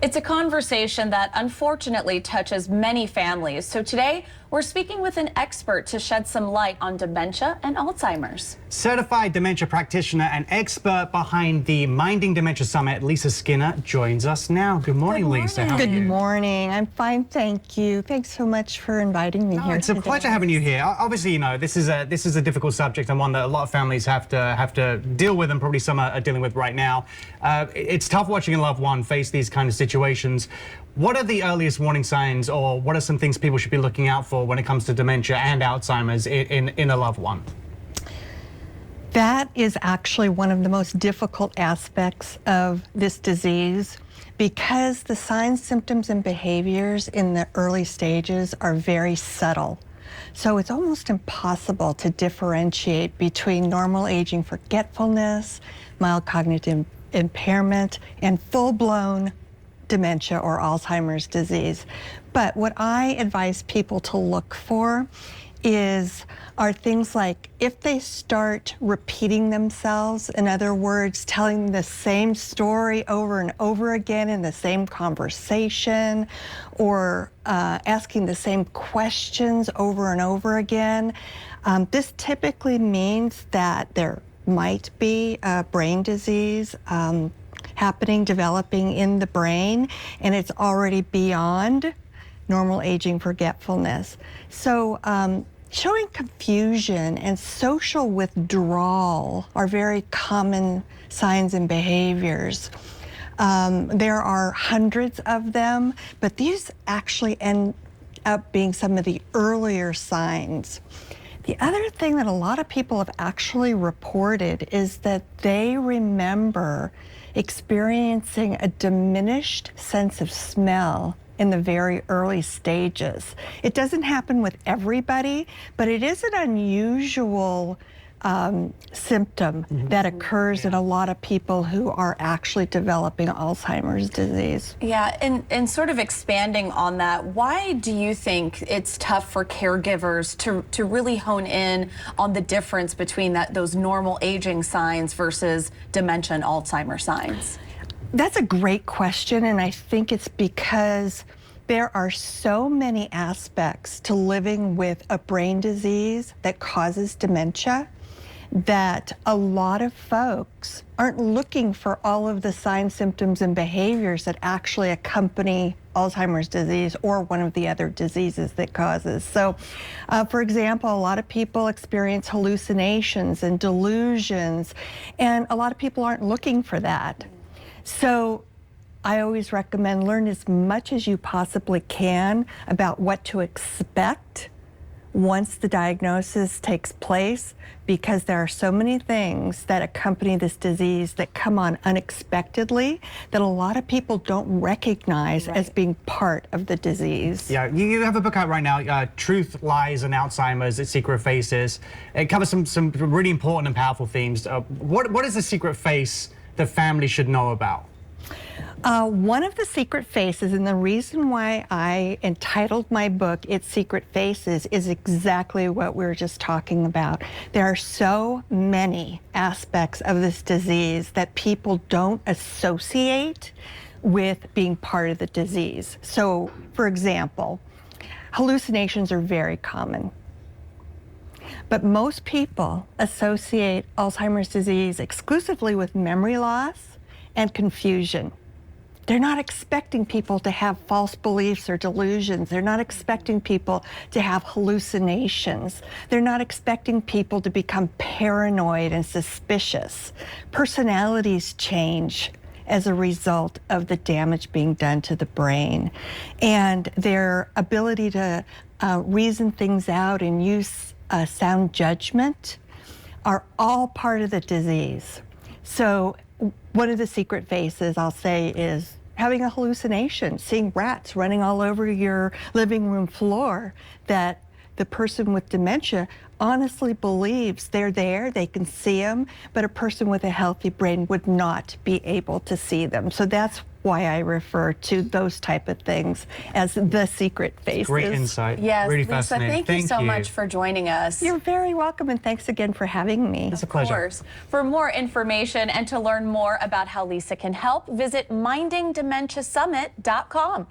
It's a conversation that unfortunately touches many families. So today, we're speaking with an expert to shed some light on dementia and Alzheimer's. Certified dementia practitioner and expert behind the Minding Dementia Summit, Lisa Skinner, joins us now. Good morning, Lisa. How are you? Good morning. I'm fine, thank you. Thanks so much for inviting me here. It's a pleasure having you here. Obviously, you know, this is a difficult subject and one that a lot of families have to deal with, and probably some are dealing with right now. It's tough watching a loved one face these kind of situations. What are the earliest warning signs, or what are some things people should be looking out for when it comes to dementia and Alzheimer's in a loved one? That is actually one of the most difficult aspects of this disease, because the signs, symptoms, and behaviors in the early stages are very subtle. So it's almost impossible to differentiate between normal aging forgetfulness, mild cognitive impairment, and full-blown dementia or Alzheimer's disease. But what I advise people to look for are things like if they start repeating themselves, in other words, telling the same story over and over again in the same conversation, or asking the same questions over and over again. This typically means that there might be a brain disease developing in the brain, and it's already beyond normal aging forgetfulness. So showing confusion and social withdrawal are very common signs and behaviors. There are hundreds of them, but these actually end up being some of the earlier signs. The other thing that a lot of people have actually reported is that they remember experiencing a diminished sense of smell in the very early stages. It doesn't happen with everybody, but it is an unusual symptom that occurs in a lot of people who are actually developing Alzheimer's disease. Yeah, and sort of expanding on that, why do you think it's tough for caregivers to really hone in on the difference between those normal aging signs versus dementia and Alzheimer's signs? That's a great question, and I think it's because there are so many aspects to living with a brain disease that causes dementia that a lot of folks aren't looking for all of the signs, symptoms, and behaviors that actually accompany Alzheimer's disease or one of the other diseases that causes. So, for example, a lot of people experience hallucinations and delusions, and a lot of people aren't looking for that. So I always recommend learn as much as you possibly can about what to expect once the diagnosis takes place, because there are so many things that accompany this disease that come on unexpectedly that a lot of people don't recognize as being part of the disease. Yeah, you have a book out right now, Truth, Lies, and Alzheimer's, Its Secret Faces. It covers some really important and powerful themes. What is the secret face that families should know about? One of the secret faces, and the reason why I entitled my book Its Secret Faces, is exactly what we were just talking about. There are so many aspects of this disease that people don't associate with being part of the disease. So, for example, hallucinations are very common. But most people associate Alzheimer's disease exclusively with memory loss and confusion. They're not expecting people to have false beliefs or delusions. They're not expecting people to have hallucinations. They're not expecting people to become paranoid and suspicious. Personalities change as a result of the damage being done to the brain. And their ability to reason things out and use sound judgment are all part of the disease. So one of the secret faces, I'll say, is having a hallucination, seeing rats running all over your living room floor, that the person with dementia honestly believes they're there, they can see them, but a person with a healthy brain would not be able to see them. So that's why I refer to those type of things as the secret faces. Great insight. Yes, really Lisa, fascinating. thank you so much for joining us. You're very welcome, and thanks again for having me. It's a pleasure. Of course. For more information and to learn more about how Lisa can help, visit mindingdementiasummit.com.